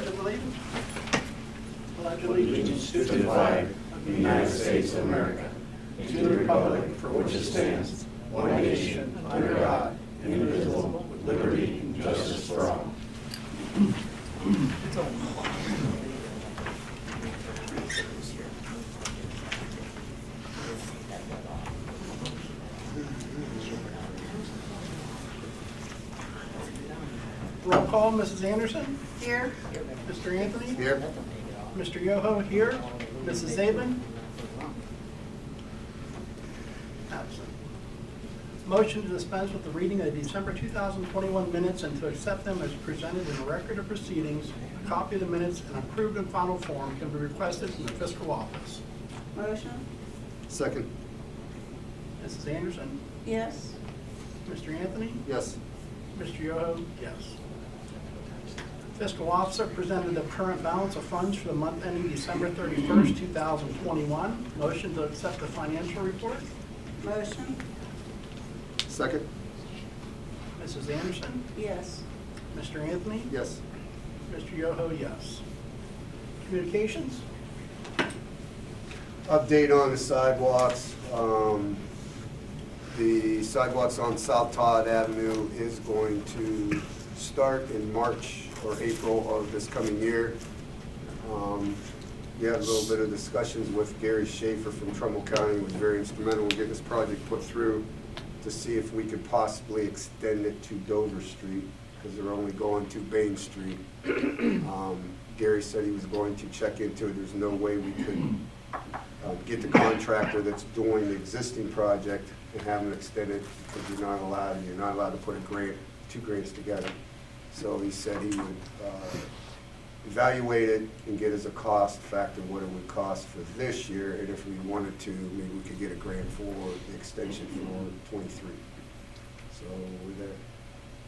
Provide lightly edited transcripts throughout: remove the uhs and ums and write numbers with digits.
Pledge of Allegiance. Pledge Allegiance to the flag of the United States of America, and to the republic for which it stands, one nation, under God, indivisible, with liberty and justice for all. Roll call, Mrs. Anderson. Here. Mr. Anthony. Here. Mr. Yoho here. Mrs. Zabin. Absent. Motion to dispense with the reading of the December 2021 minutes and to accept them as presented in the record of proceedings. A copy of the minutes in approved and final form can be requested from the fiscal office. Motion? Second. Mrs. Anderson. Yes. Mr. Anthony. Yes. Mr. Yoho, yes. Fiscal officer presented the current balance of funds for the month ending December 31st, 2021. Motion to accept the financial report. Motion? Second. Mrs. Anderson. Yes. Mr. Anthony. Yes. Mr. Yoho, yes. Communications. Update on the sidewalks. The sidewalks on South Todd Avenue is going to start in March or April of this coming year. We had a little bit of discussions with Gary Schaefer from Trumbull County, who was very instrumental in getting this project put through, to see if we could possibly extend it to Dover Street, because they're only going to Bain Street. Gary said he was going to check into it. There's no way we could get the contractor that's doing the existing project and have them extend it, because you're not allowed to put two grants together. So he said he would evaluate it and get us a cost factor what it would cost for this year, and if we wanted to, maybe we could get a grant for the extension for 23. So with that.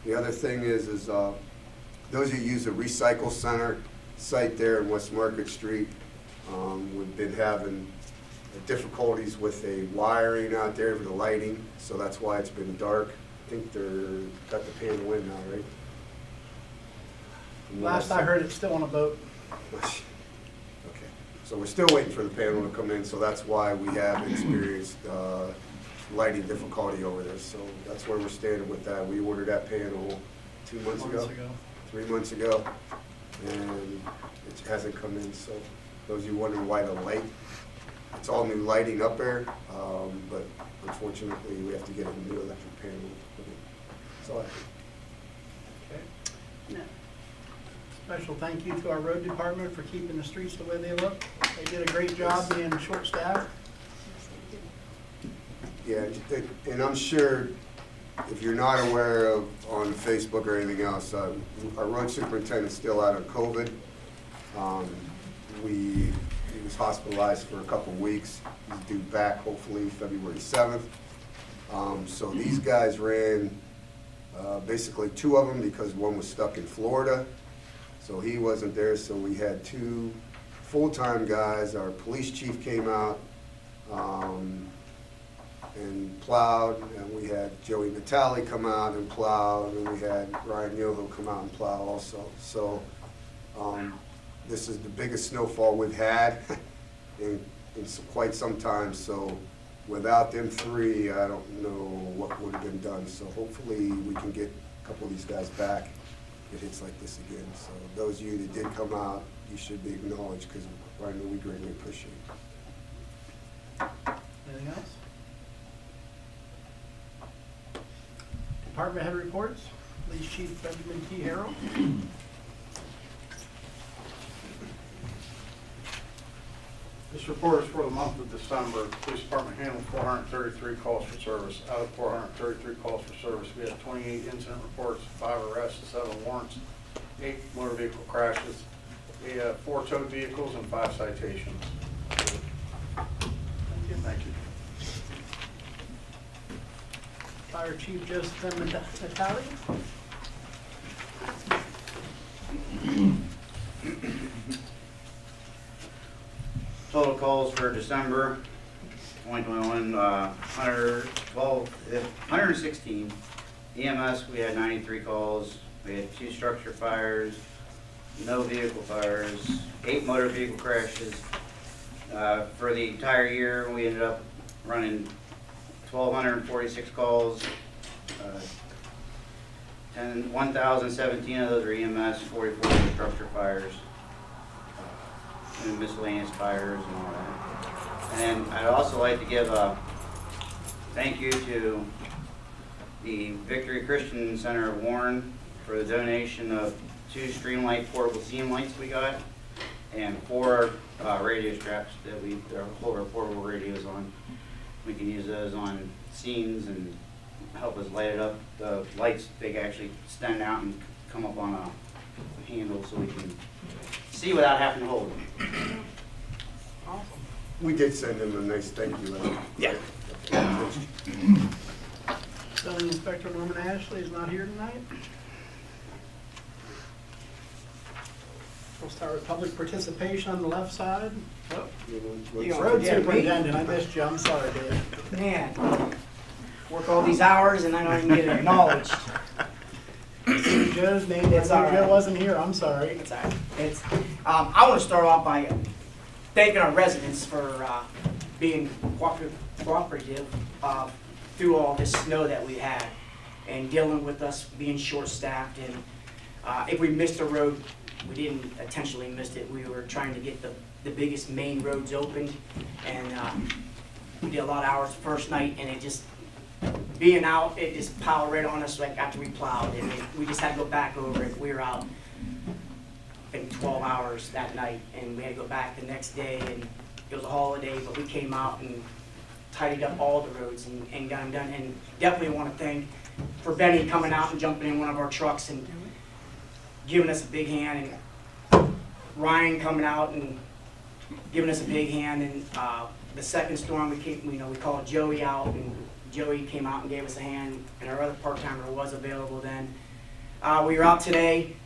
The other thing is those who use the recycle center site there in West Market Street, we've been having difficulties with the wiring out there for the lighting, so that's why it's been dark. I think they're got the panel in now, right? Last I heard, it's still on a boat. Okay, so we're still waiting for the panel to come in, so that's why we have experienced lighting difficulty over there. So that's where we're standing with that. We ordered that panel 2 months ago, 3 months ago, and it hasn't come in. So those of you wondering why the light, it's all new lighting up there, but unfortunately we have to get a new electric panel. So Okay. No. Special thank you to our road department for keeping the streets the way they look. They did a great job being short-staffed. yeah, and I'm sure if you're not aware of on Facebook or anything else, our road superintendent's still out on COVID. He was hospitalized for a couple of weeks. He's due back hopefully February 7th. So these guys ran basically two of them because one was stuck in Florida. So he wasn't there, so we had two full-time guys. Our police chief came out and plowed, and we had Joey Natale come out and plow, and then we had Ryan Yoho come out and plow also. So this is the biggest snowfall we've had in quite some time. So without them three, I don't know what would have been done. So hopefully we can get a couple of these guys back if it hits like this again. So those of you that did come out, you should be acknowledged, because I know we greatly appreciate it. Anything else? Department head reports. Police Chief Benjamin T. Harrell. This report is for the month of December. The police department handled 433 calls for service. Out of 433 calls for service, we had 28 incident reports, 5 arrests, 7 warrants, 8 motor vehicle crashes, 4 towed vehicles, and 5 citations. Thank you. Fire Chief Joseph M. Natale. Total calls for December 2021, 116. EMS, we had 93 calls. We had 2 structure fires, no vehicle fires, 8 motor vehicle crashes. For the entire year, we ended up running 1,246 calls. 1,017 of those are EMS, 44 structure fires, and miscellaneous fires and all that. And I'd also like to give a thank you to the Victory Christian Center of Warren for the donation of 2 Streamlight portable seam lights we got, and 4 radio straps that we hold our portable radios on. We can use those on seams and help us light it up. The lights, they actually stand out and come up on a handle so we can see without having to hold them. Awesome. We did send him a nice thank you letter. Yeah. Building Inspector Norman Ashley is not here tonight. We'll start with public participation on the left side. Oh, Road Superintendent, I missed you, I'm sorry, Dave. Man, work all these hours and I don't even get acknowledged. See Joe's name, It's all right. Joe wasn't here, I'm sorry. It's all right. I want to start off by thanking our residents for being cooperative through all this snow that we had and dealing with us being short-staffed. And if we missed a road, we didn't intentionally miss it. We were trying to get the biggest main roads opened, and we did a lot of hours the first night, and it just, being out, it just piled right on us like after we plowed, and we just had to go back over it. We were out in 12 hours that night, and we had to go back the next day, and it was a holiday, but we came out and tidied up all the roads and got them done. And definitely want to thank for Benny coming out and jumping in one of our trucks and giving us a big hand, and Ryan coming out and giving us a big hand. And the second storm, we called Joey out, and Joey came out and gave us a hand, and our other part-timer was available then. We were out today.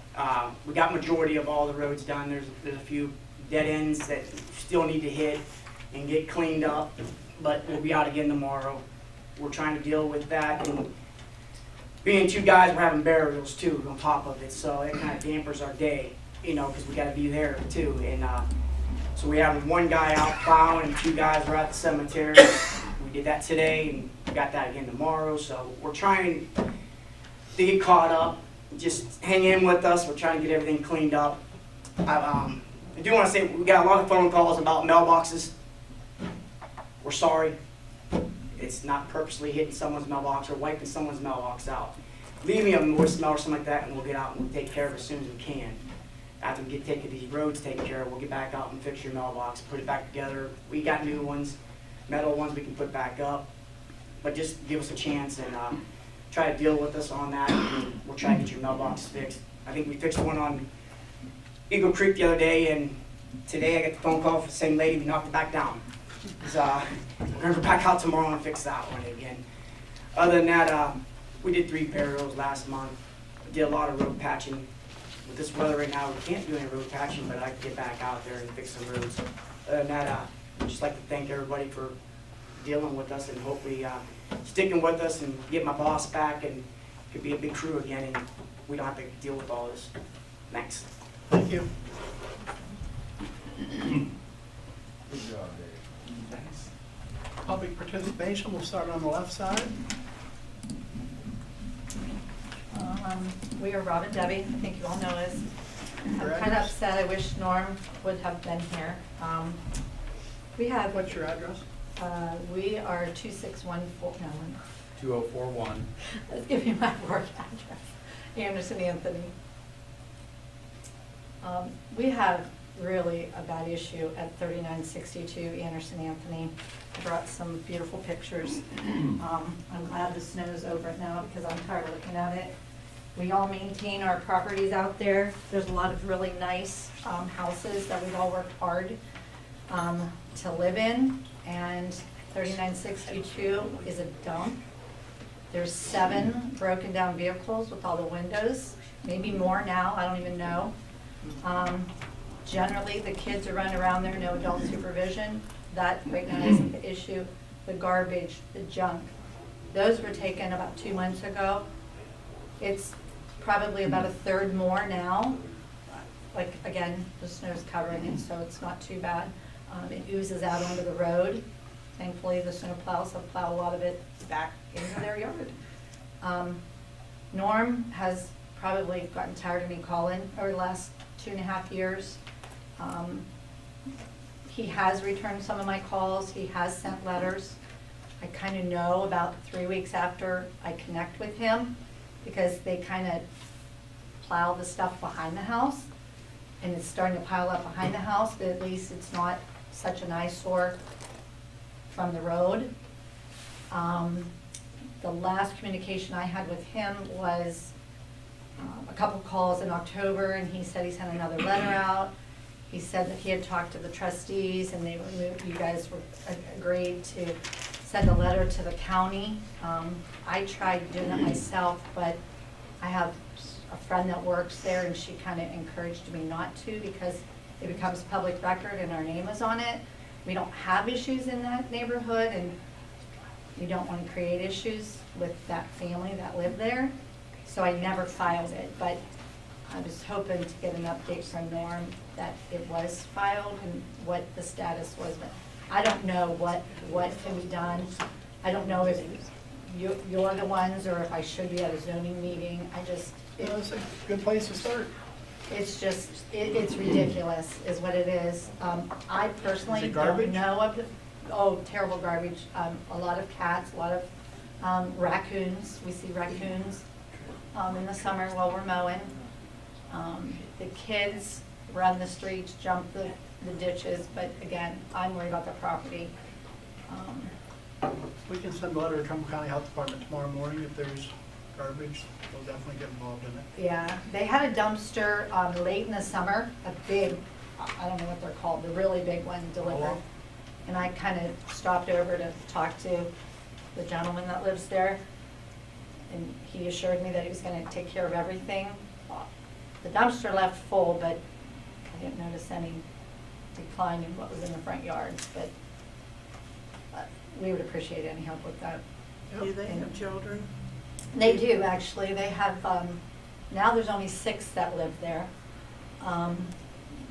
We got majority of all the roads done. There's a few dead ends that still need to hit and get cleaned up, but we'll be out again tomorrow. We're trying to deal with that, and being 2 guys, we're having burials too on top of it, so it kind of dampers our day, because we got to be there too. And so we have 1 guy out plowing and 2 guys are at the cemetery. We did that today, and we got that again tomorrow. So we're trying to get caught up. Just hang in with us. We're trying to get everything cleaned up. I do want to say we got a lot of phone calls about mailboxes. We're sorry. It's not purposely hitting someone's mailbox or wiping someone's mailbox out. Leave me a voicemail or something like that, and we'll get out and we'll take care of it as soon as we can. After we get these roads taken care of, we'll get back out and fix your mailbox, put it back together. We got new ones, metal ones we can put back up, but just give us a chance and try to deal with us on that. And we'll try to get your mailbox fixed. I think we fixed one on Eagle Creek the other day, and today I got the phone call from the same lady. We knocked it back down. So we're going to go back out tomorrow and fix that one again. Other than that, we did 3 burials last month. We did a lot of road patching. With this weather right now, we can't do any road patching, but I can get back out there and fix some roads. Other than that, I'd just like to thank everybody for dealing with us and hopefully sticking with us and get my boss back, and it could be a big crew again, and we don't have to deal with all this. Thanks. Thank you. Public participation, we'll start on the left side. We are Rob and Debbie. I think you all know us. I'm Your kind of address? upset. I wish Norm would have been here. We have, What's your address? we are 2614, no, 2041. let's give you my work address. Anderson Anthony. We have really a bad issue at 3962 Anderson Anthony. I brought some beautiful pictures. I'm glad the snow's over it now because I'm tired of looking at it. We all maintain our properties out there. There's a lot of really nice houses that we've all worked hard to live in, and 3962 is a dump. There's 7 broken down vehicles with all the windows, maybe more now, I don't even know. Generally, the kids are running around there, no adult supervision. That right now isn't the issue. The garbage, the junk, those were taken about 2 months ago. It's probably about 1/3 more now like, again, the snow's covering it, so it's not too bad. It oozes out onto the road. Thankfully, the snow plows have plowed a lot of it back into their yard. Norm has probably gotten tired of me calling over the last 2.5 years. He has returned some of my calls, he has sent letters. I kind of know about 3 weeks after I connect with him, because they kind of plow the stuff behind the house, and it's starting to pile up behind the house, but at least it's not such an eyesore from the road. The last communication I had with him was a couple calls in October, and he said he sent another letter out. He said that he had talked to the trustees, and they were, you guys were agreed to send a letter to the county. I tried doing it myself, but I have a friend that works there, and she kind of encouraged me not to, because it becomes public record and our name is on it. We don't have issues in that neighborhood, and we don't want to create issues with that family that lived there. So I never filed it, but I was hoping to get an update from Norm that it was filed and what the status was. But I don't know what can be done. I don't know if you're the ones, or if I should be at a zoning meeting. It's a good place to start. It's just, it's ridiculous is what it is. I personally Is it don't garbage? know of the, oh, terrible garbage. A lot of cats, a lot of raccoons. We see raccoons in the summer while we're mowing. The kids run the streets, jump the ditches, but again, I'm worried about the property. We can send a letter to Trumbull County Health Department tomorrow morning if there's garbage. They'll definitely get involved in it. Yeah, they had a dumpster late in the summer, a big, I don't know what they're called, the really big one delivered. Oh. And I kind of stopped over to talk to the gentleman that lives there. And he assured me that he was going to take care of everything. The dumpster left full, but I didn't notice any decline in what was in the front yards. But we would appreciate any help with that. Do they have children? They do, actually. They have, now there's only 6 that live there.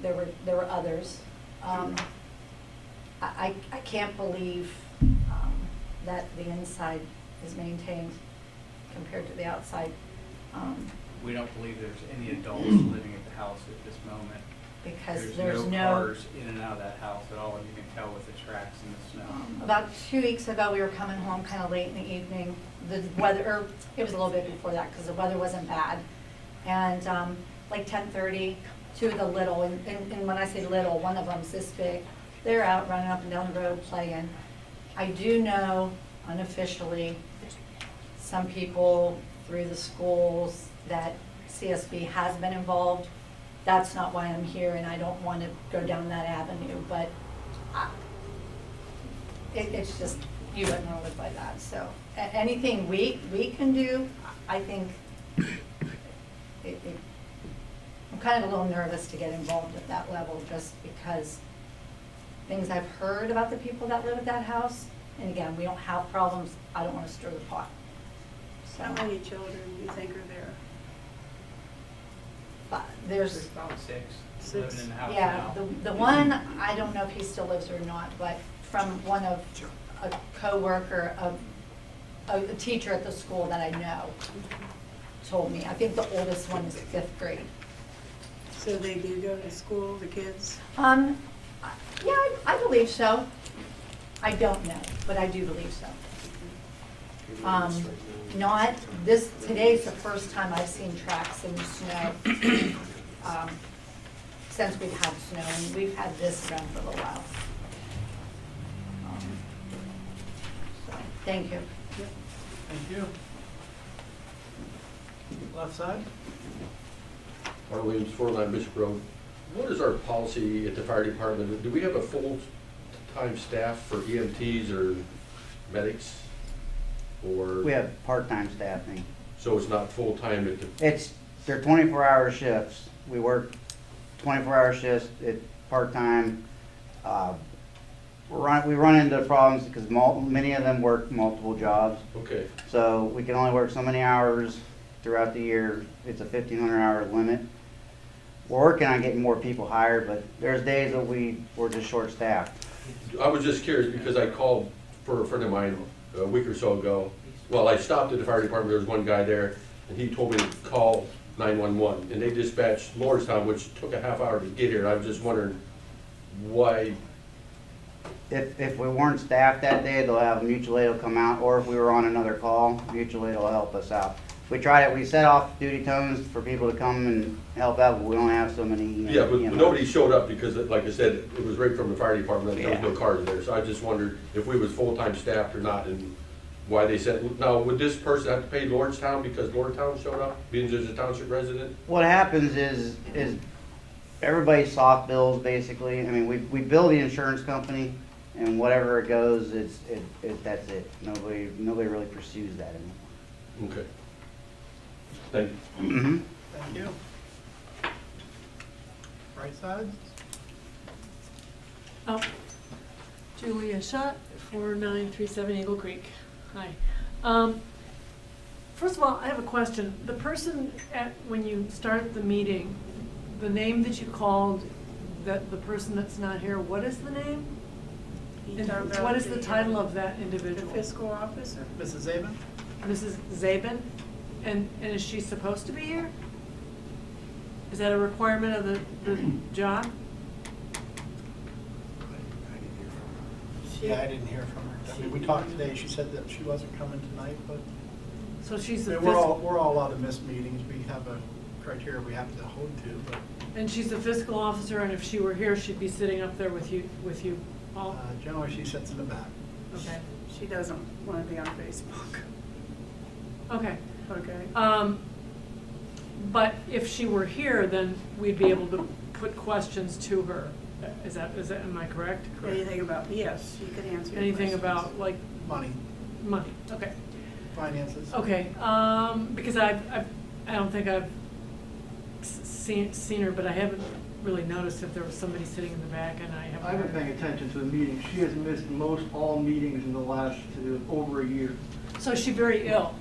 There were others. I can't believe that the inside is maintained compared to the outside. We don't believe there's any adults living at the house at this moment. Because There's no cars in and out of that house at all, you can tell with the tracks in the snow. About 2 weeks ago, we were coming home kind of late in the evening. The weather, or it was a little bit before that, because the weather wasn't bad. And like 10:30, 2 of the little, and when I say little, one of them's this big, they're out running up and down the road playing. I do know unofficially some people through the schools that CSB has been involved. That's not why I'm here, and I don't want to go down that avenue, but it's just, you wouldn't want to live by that. So anything we can do, I think, I'm kind of a little nervous to get involved at that level, just because things I've heard about the people that live at that house, and again, we don't have problems, I don't want to stir the pot. So, How many children do you think are there? but there's, There's about 6 6. living in the house yeah, now. the one, I don't know if he still lives or not, but from one of a coworker of a teacher at the school that I know told me. I think the oldest one is 5th grade. So they do go to school, the kids? Yeah, I believe so. I don't know, but I do believe so. Not this, today's the first time I've seen tracks in the snow since we've had snow, and we've had this around for a little while. So, thank you. Thank you. Left side? Mark Williams, 409 Bishop Road. What is our policy at the fire department? Do we have a full-time staff for EMTs or medics? Or We have part-time staffing. so it's not full-time at the, They're 24-hour shifts. We work 24-hour shifts at part-time. We run into problems because many of them work multiple jobs. okay, So we can only work so many hours throughout the year. It's a 1,500-hour limit. we're working on getting more people hired, but there's days that we're just short-staffed. I was just curious because I called for a friend of mine a week or so ago. Well, I stopped at the fire department, there was one guy there, and he told me to call 911, and they dispatched Lordstown, which took a half hour to get here. I was just wondering why. If we weren't staffed that day, they'll have mutual aid will come out, or if we were on another call, mutual aid will help us out. We tried it, we set off duty tones for people to come and help out, but we only have so many. Yeah, but EMS. nobody showed up because, like I said, it was right from the fire department, there was no Yeah. cars there. So I just wondered if we was full-time staffed or not, and why they said, now, would this person have to pay Lordstown because Lordstown showed up, being just a township resident? What happens is everybody soft bills, basically. I mean, we bill the insurance company, and whatever it goes, that's it. Nobody really pursues that anymore. Okay. Thank you. Mm-hmm. Thank you. Right side? Oh, Julia Shutt, 4937 Eagle Creek. Hi. First of all, I have a question. The person when you start the meeting, the name that you called, that the person that's not here, what is the name? And what is the title of that individual? The fiscal officer. Mrs. Zabin? Mrs. Zabin? And is she supposed to be here? Is that a requirement of the job? Yeah, I didn't hear from her. I mean, we talked today, she said that she wasn't coming tonight, but So she's I the mean, we're all allowed to miss meetings. We have a criteria we have to hold to, but and she's the fiscal officer, and if she were here, she'd be sitting up there with you all? generally she sits in the back. Okay. She doesn't want to be on Facebook. Okay. Okay. But if she were here, then we'd be able to put questions to her. Is that, am I correct? Anything about, yes, you can answer your Anything questions. about, like, Money, money? Okay. finances. Okay, because I don't think I've seen her, but I haven't really noticed if there was somebody sitting in the back, and I haven't. I've been paying attention to the meetings. She has missed most all meetings in the last over a year. So is she very ill?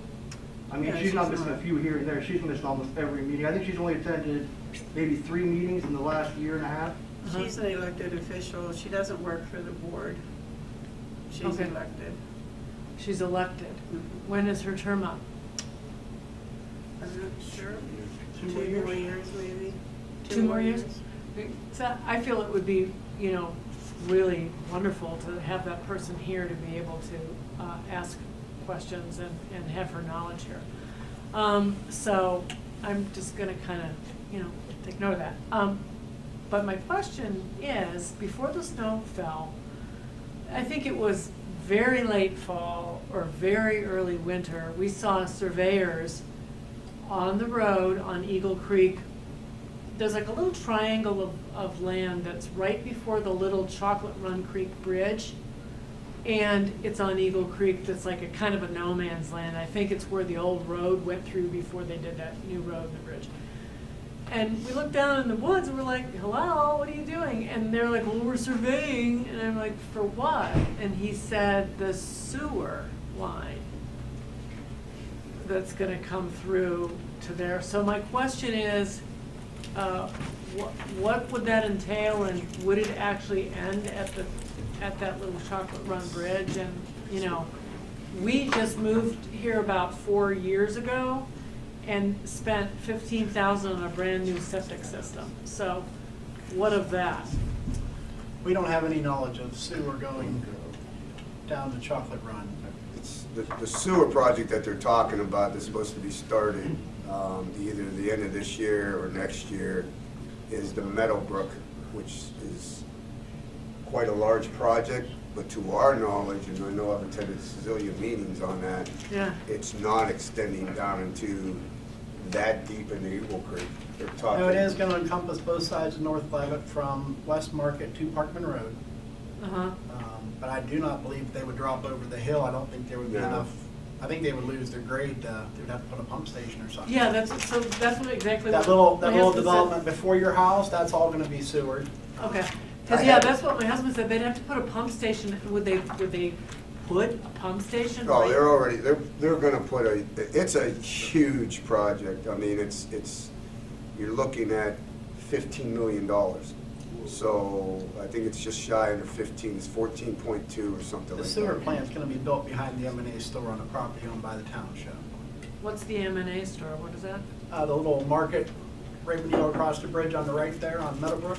I mean, Yeah, she's not she's missing a not. few here and there. She's missed almost every meeting. I think she's only attended maybe 3 meetings in the last year and a half. She's an elected official. She doesn't work for the board. She's Okay. elected. She's elected. When is her term up? I'm not sure. 2 2 more more years? years, maybe. 2 more years? So I feel it would be, really wonderful to have that person here to be able to ask questions and have her knowledge here. So I'm just gonna kind of, take note of that. But my question is, before the snow fell, I think it was very late fall or very early winter, we saw surveyors on the road on Eagle Creek. There's like a little triangle of land that's right before the little Chocolate Run Creek Bridge. And it's on Eagle Creek that's like a kind of a no man's land. I think it's where the old road went through before they did that new road and the bridge. And we looked down in the woods and we're like, hello, what are you doing? And they're like, well, we're surveying. And I'm like, for what? And he said, the sewer line that's gonna come through to there. So my question is, what would that entail, and would it actually end at that little Chocolate Run Bridge? And, we just moved here about 4 years ago and spent $15,000 on a brand new septic system. So what of that? We don't have any knowledge of sewer going down to Chocolate Run. It's the sewer project that they're talking about is supposed to be started either the end of this year or next year, is the Meadowbrook, which is quite a large project, but to our knowledge, and I know I've attended a zillion meetings on that, Yeah. it's not extending down into that deep into Eagle Creek. They're talking. No, it is going to encompass both sides of North Levitt from West Market to Parkman Road. Uh-huh. But I do not believe they would drop over the hill. I don't think there would be No. enough. I think they would lose their grade. They would have to put a pump station or something. Yeah, that's what exactly. That what little my husband said. development before your house, that's all going to be sewered. Okay, because that's what my husband said, they'd have to put a pump station. Would they put a pump station? Oh, right- they're already, they're gonna put it's a huge project. I mean, it's, you're looking at $15 million. So I think it's just shy under 15, it's 14.2 or something The like sewer that. plant's gonna be built behind the M&A store on a property owned by the township. What's the M&A store? What is that? The little market, right when you go across the bridge on the right there on Meadowbrook,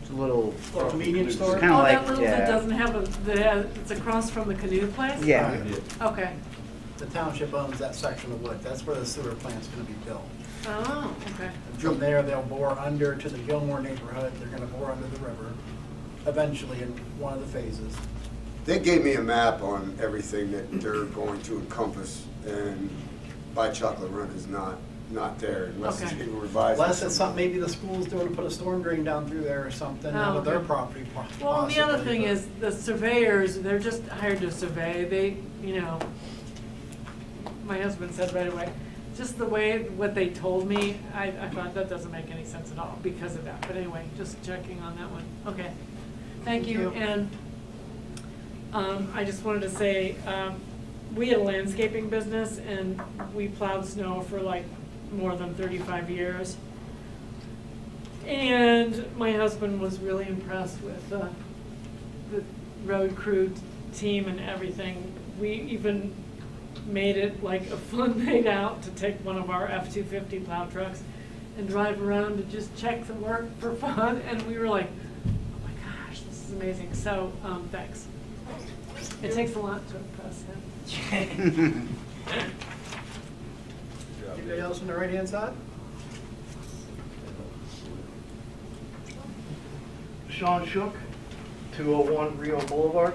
It's a little, little convenience store. Kinda Oh, like, that little, yeah. that doesn't have a, that has, it's across from the canoe place? Yeah. Okay. The township owns that section of wood. That's where the sewer plant's gonna be built. Oh, okay. And from there, they'll bore under to the Gilmore neighborhood. They're gonna bore under the river eventually in one of the phases. They gave me a map on everything that they're going to encompass, and by Chocolate Run is not there unless it's Okay. being revised. Unless it's something, maybe the school's doing to put a storm drain down through there or something, Oh, with their okay. property Well, the other possibly, thing but- is, the surveyors, they're just hired to survey, they, you know, my husband said right away, just the way, what they told me, I thought that doesn't make any sense at all because of that, but anyway, just checking on that one, okay. Thank you, and, I just wanted to say, we had a landscaping business and we plowed snow for like more than 35 years. And my husband was really impressed with the road crew team and everything. We even made it like a fun night out to take one of our F-250 plow trucks and drive around to just check the work for fun. And we were like, oh my gosh, this is amazing. So, thanks. It takes a lot to impress him. Anybody else on the right-hand side? Sean Shook, 201 Rio Boulevard.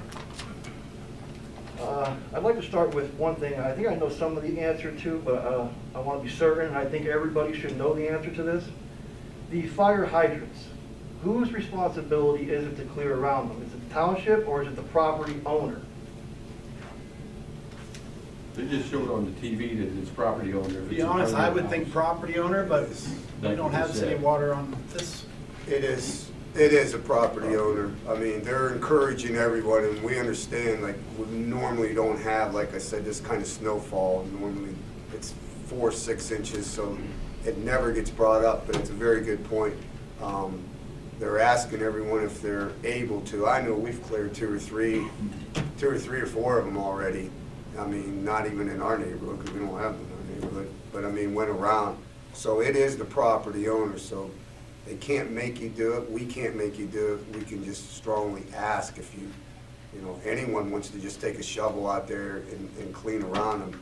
I'd like to start with one thing I think I know some of the answer to, but I want to be certain, and I think everybody should know the answer to this. The fire hydrants, whose responsibility is it to clear around them? Is it the township or is it the property owner? They just showed on the TV that it's property owner. To be honest, I would think property owner, but we don't have city water on this. It is a property owner. I mean, they're encouraging everyone, and we understand, like, we normally don't have, like I said, this kind of snowfall. Normally, it's 4 or 6 inches, so it never gets brought up, but it's a very good point. They're asking everyone if they're able to. I know we've cleared 2 or 3 or 4 of them already. I mean, not even in our neighborhood, because we don't have them in our neighborhood, but I mean, went around. So it is the property owner, so they can't make you do it, we can't make you do it, we can just strongly ask if you know, anyone wants to just take a shovel out there and clean around them.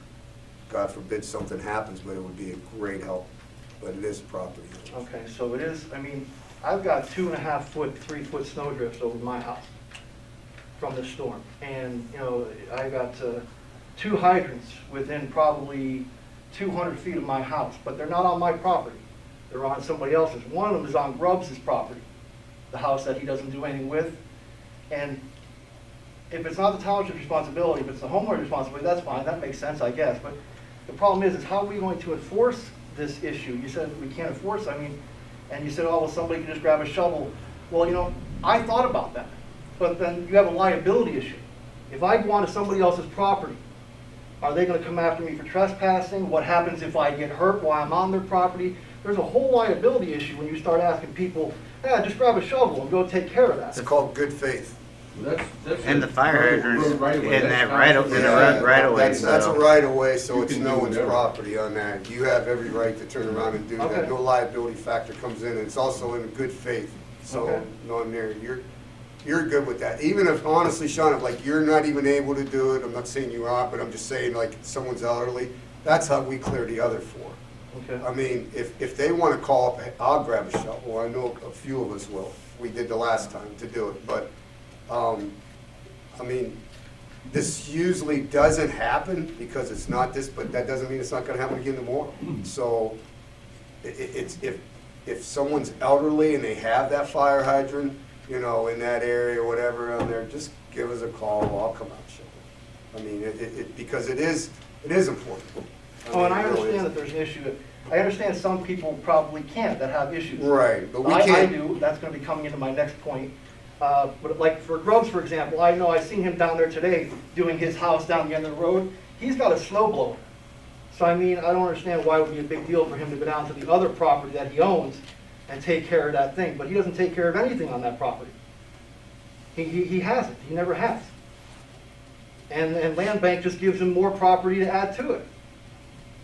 God forbid something happens, but it would be a great help, but it is property owner. Okay, so it is, I mean, I've got 2.5 foot, 3 foot snow drifts over my house from the storm. And, you know, I got 2 hydrants within probably 200 feet of my house, but they're not on my property. They're on somebody else's. One of them is on Grubbs' property, the house that he doesn't do anything with. And if it's not the township's responsibility, if it's the homeowner's responsibility, that's fine, that makes sense, I guess. But the problem is how are we going to enforce this issue? You said we can't enforce, I mean, and you said, oh, well, somebody can just grab a shovel. Well, you know, I thought about that, but then you have a liability issue. If I go onto somebody else's property, are they going to come after me for trespassing? What happens if I get hurt while I'm on their property? There's a whole liability issue when you start asking people, yeah, just grab a shovel and go take care of that. It's called good faith. And the fire hydrants in that right of way. That's a right of way, so You it's can no do one's whatever. property on that. You have every right to turn around and do that. Okay. No liability factor comes in, and it's also in good faith. So, Okay. no, I'm there, you're good with that. Even if, honestly, Sean, if like you're not even able to do it, I'm not saying you are, but I'm just saying like someone's elderly, that's how we clear the other 4. Okay. I mean, if they want to call up, I'll grab a shovel. I know a few of us will. We did the last time to do it, but, I mean, this usually doesn't happen because it's not this, but that doesn't mean it's not going to happen again tomorrow. So, it's if someone's elderly and they have that fire hydrant, you know, in that area or whatever on there, just give us a call. I'll come out and show it. I mean, because it is important. Oh, and I mean, it really understand that there's an issue. I understand some people probably can't that have issues. Right, but we I can't. do, that's gonna be coming into my next point. But like for Grubbs, for example, I know I've seen him down there today doing his house down the end of the road. He's got a snow blower. So I mean, I don't understand why it would be a big deal for him to go down to the other property that he owns and take care of that thing, but he doesn't take care of anything on that property. He hasn't, he never has. And Land Bank just gives him more property to add to it.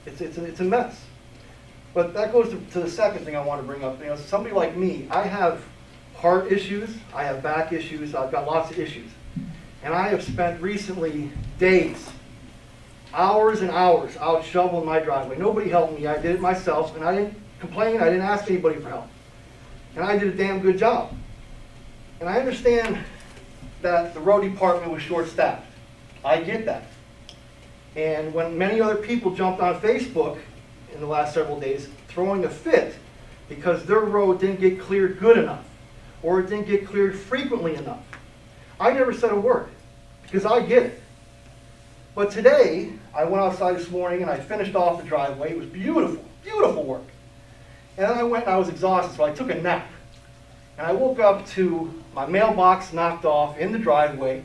It's a mess. But that goes to the second thing I want to bring up. You know, somebody like me, I have heart issues, I have back issues, I've got lots of issues. And I have spent recently days, hours and hours out shoveling my driveway. Nobody helped me, I did it myself, and I didn't complain, I didn't ask anybody for help. And I did a damn good job. And I understand that the road department was short-staffed. I get that. And when many other people jumped on Facebook in the last several days throwing a fit because their road didn't get cleared good enough or it didn't get cleared frequently enough, I never said a word because I get it. But today, I went outside this morning and I finished off the driveway. It was beautiful, beautiful work. And then I went and I was exhausted, so I took a nap. And I woke up to my mailbox knocked off in the driveway,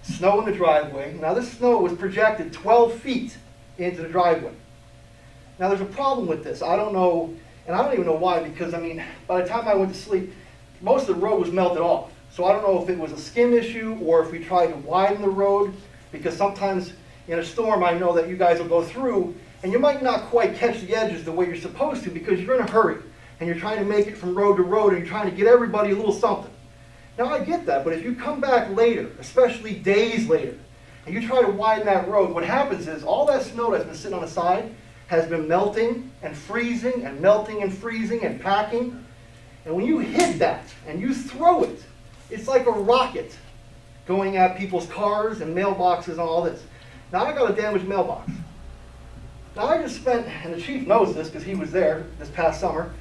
snow in the driveway. Now this snow was projected 12 feet into the driveway. Now there's a problem with this. I don't know, and I don't even know why, because I mean, by the time I went to sleep, most of the road was melted off. So I don't know if it was a skim issue or if we tried to widen the road, because sometimes in a storm I know that you guys will go through and you might not quite catch the edges the way you're supposed to because you're in a hurry and you're trying to make it from road to road and you're trying to get everybody a little something. Now I get that, but if you come back later, especially days later, and you try to widen that road, what happens is all that snow that's been sitting on the side has been melting and freezing and melting and freezing and packing. And when you hit that and you throw it, it's like a rocket going at people's cars and mailboxes and all this. Now I got a damaged mailbox. Now I just spent, and the chief knows this because he was there this past summer,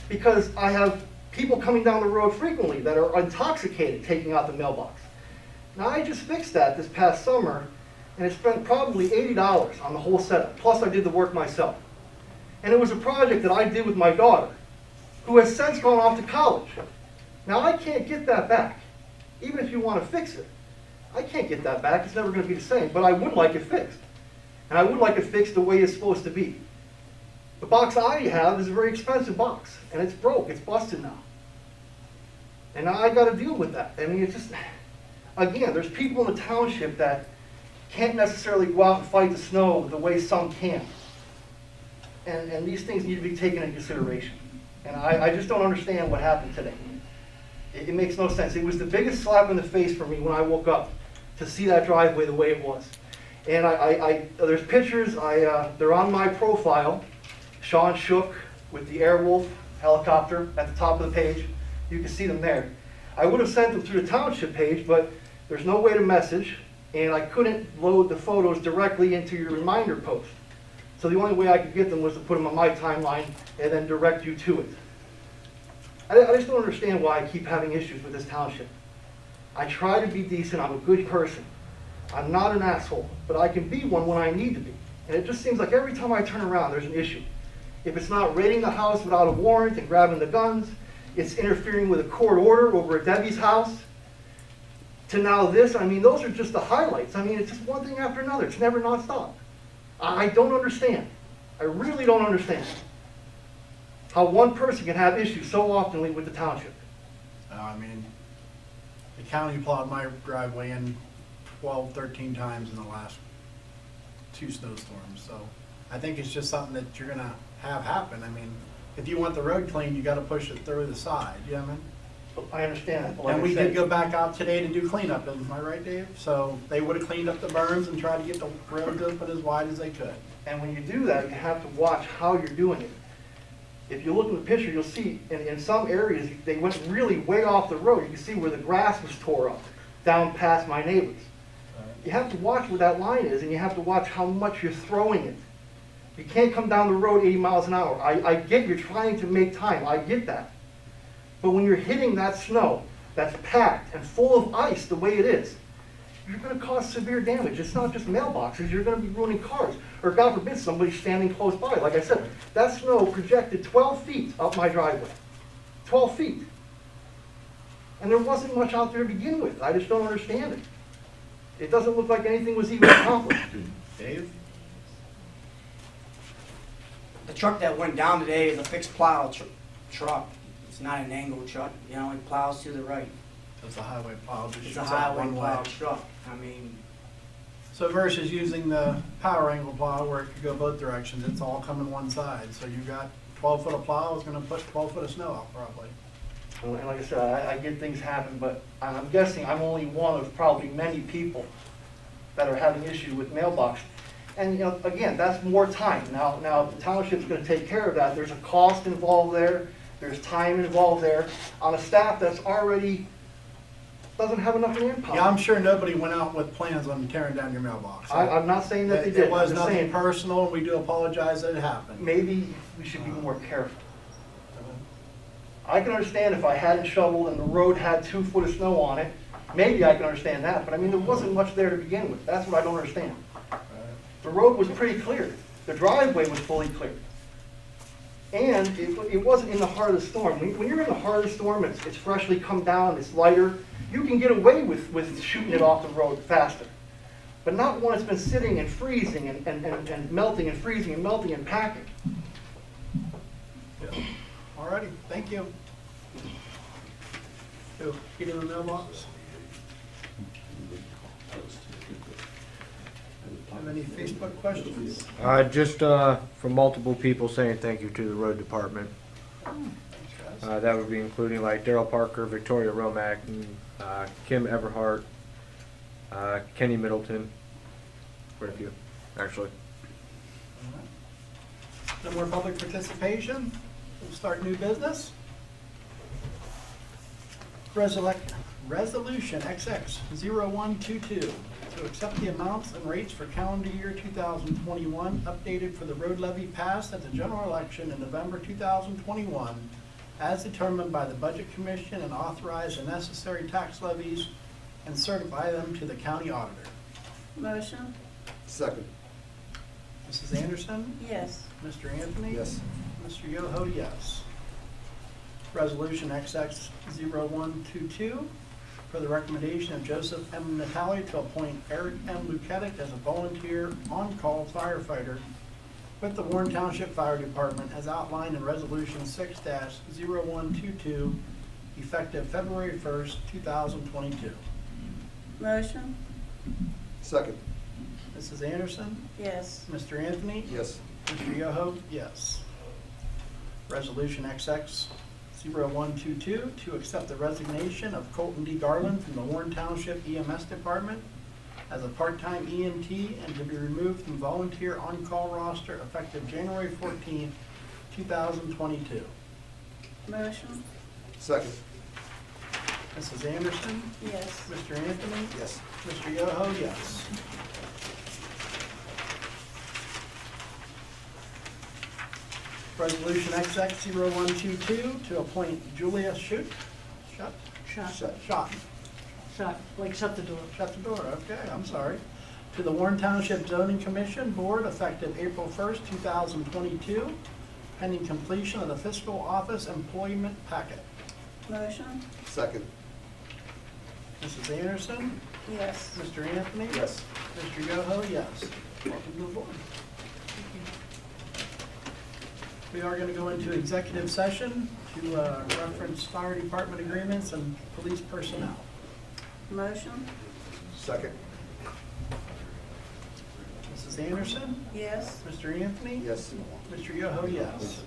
because I have people coming down the road frequently that are intoxicated taking out the mailbox. Now I just fixed that this past summer and it spent probably $80 on the whole setup, plus I did the work myself. And it was a project that I did with my daughter, who has since gone off to college. Now I can't get that back, even if you want to fix it. I can't get that back, it's never going to be the same, but I would like it fixed. And I would like it fixed the way it's supposed to be. The box I have is a very expensive box, and it's broke, it's busted now. And now I got to deal with that. I mean, it's just, again, there's people in the township that can't necessarily go out and fight the snow the way some can. And these things need to be taken into consideration. And I just don't understand what happened today. It makes no sense. It was the biggest slap in the face for me when I woke up to see that driveway the way it was. And there's pictures, they're on my profile. Sean Shook with the Airwolf helicopter at the top of the page. You can see them there. I would have sent them through the township page, but there's no way to message, and I couldn't load the photos directly into your reminder post. So the only way I could get them was to put them on my timeline and then direct you to it. I just don't understand why I keep having issues with this township. I try to be decent, I'm a good person. I'm not an asshole, but I can be one when I need to be. And it just seems like every time I turn around, there's an issue. If it's not raiding the house without a warrant and grabbing the guns, it's interfering with a court order over at Debbie's house, to now this, I mean, those are just the highlights. I mean, it's just one thing after another. It's never nonstop. I don't understand. I really don't understand how one person can have issues so oftenly with the township. I mean, the county plowed my driveway in 12, 13 times in the last 2 snowstorms. So I think it's just something that you're gonna have happen. I mean, if you want the road clean, you gotta push it through the side, you know what I mean? I understand that. But like And I we said, did go back out today to do cleanup, am I right, Dave? So they would have cleaned up the berms and tried to get the roads open as wide as they could. and when you do that, you have to watch how you're doing it. If you look at the picture, you'll see in some areas, they went really way off the road. You can see where the grass was tore up, down past my neighbors. You have to watch where that line is, and you have to watch how much you're throwing it. You can't come down the road 80 miles an hour. I get you're trying to make time, I get that. But when you're hitting that snow that's packed and full of ice the way it is, you're going to cause severe damage. It's not just mailboxes, you're going to be ruining cars. Or God forbid, somebody standing close by. Like I said, that snow projected 12 feet up my driveway. 12 feet. And there wasn't much out there to begin with. I just don't understand it. It doesn't look like anything was even accomplished. Dave? The truck that went down today is a fixed plow truck. It's not an angled truck, you know, it plows to the right. It's a highway plow, just It's shoots a out highway one way. plow truck. I mean, So versus using the power angle plow where it could go both directions, it's all coming one side. So you got 12 foot of plow is gonna put 12 foot of snow out probably. And like I said, I get things happen, but I'm guessing I'm only one of probably many people that are having issues with mailbox. And, you know, again, that's more time. Now if the township's gonna take care of that, there's a cost involved there, there's time involved there, on a staff that's already, doesn't have enough manpower. Yeah, I'm sure nobody went out with plans on tearing down your mailbox. I'm not saying that they did. It was I'm just nothing saying, personal, and we do apologize that it happened. maybe we should be more careful. I can understand if I hadn't shoveled and the road had 2 foot of snow on it, maybe I can understand that, but I mean, there wasn't much there to begin with. That's what I don't understand. The road was pretty clear. The driveway was fully cleared. And it wasn't in the heart of the storm. When you're in the heart of the storm, it's freshly come down, it's lighter, you can get away with shooting it off the road faster. But not when it's been sitting and freezing and melting and freezing and melting and packing. All righty, thank you. So, Peter in the mailbox? Have any Facebook questions? Just from multiple people saying thank you to the road department. Thanks, guys. That would be including like Daryl Parker, Victoria Romack, and Kim Everhart, Kenny Middleton, quite a few, actually. All right. No more public participation? We'll start new business. Resolution XX-0122 to accept the amounts and rates for calendar year 2021 updated for the road levy passed at the general election in November 2021 as determined by the Budget Commission and authorize the necessary tax levies and certify them to the county auditor. Motion? Second. Mrs. Anderson? Yes. Mr. Anthony? Yes. Mr. Yoho, yes. Resolution XX-0122 for the recommendation of Joseph M. Natale to appoint Eric M. Luketic as a volunteer on-call firefighter with the Warren Township Fire Department as outlined in Resolution 6-0122 effective February 1st, 2022. Motion? Second. Mrs. Anderson? Yes. Mr. Anthony? Yes. Mr. Yoho? Yes. Resolution XX-0122 to accept the resignation of Colton D. Garland from the Warren Township EMS Department as a part-time EMT and to be removed from volunteer on-call roster effective January 14th, 2022. Motion? Second. Mrs. Anderson? Yes. Mr. Anthony? Yes. Mr. Yoho? Yes. Resolution XX-0122 to appoint Julia Shute, Like shut the door. Shut the door, okay, I'm sorry. To the Warren Township Zoning Commission Board effective April 1st, 2022, pending completion of the fiscal office employment packet. Motion? Second. Mrs. Anderson? Yes. Mr. Anthony? Yes. Mr. Yoho, yes. Welcome to the board. We are going to go into executive session to reference fire department agreements and police personnel. Motion? Second. Mrs. Anderson? Yes. Mr. Anthony? Yes. Mr. Yoho, yes.